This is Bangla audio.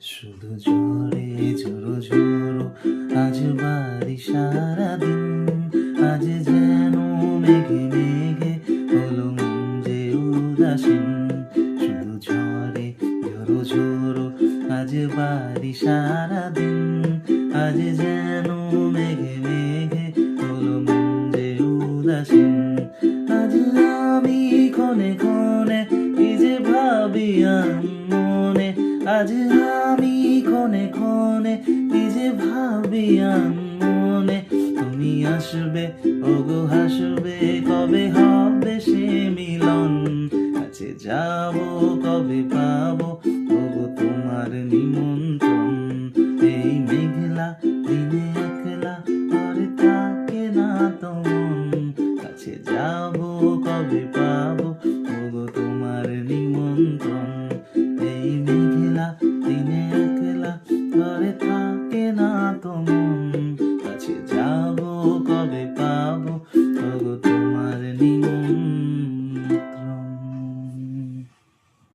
শুধু ঝরে ঝরো ঝরো আজ বাড়ি সারাদিন, আজ যেন মেঘে মেঘে হলো মন যে উদাসীন। শুধু ঝরে ঝরো ঝরো আজ বাড়ি সারাদিন, আজ যেন মেঘে মেঘে হলো মন যে উদাসীন। আজ আমি ক্ষণে ক্ষণে কি যে ভাবি মনে, আজ আমি ক্ষণে ক্ষণে কি যে ভাবি মনে। তুমি আসবে ওগো হাসবে, কবে হবে সে মিলন? কাছে যাবো কবে পাবো ওগো তোমার নিমন্ত্রণ? এই মেঘলা দিনে একলা ঘরে থাকে না তো মন, কাছে যাবো কবে পাবো ওগো তোমার নিমন্ত্রণ? এই মেঘলা দিনে একলা ঘরে থাকে না তো মন, কাছে যাবো কবে পাবো ওগো তোমার নিমন্ত্রণ?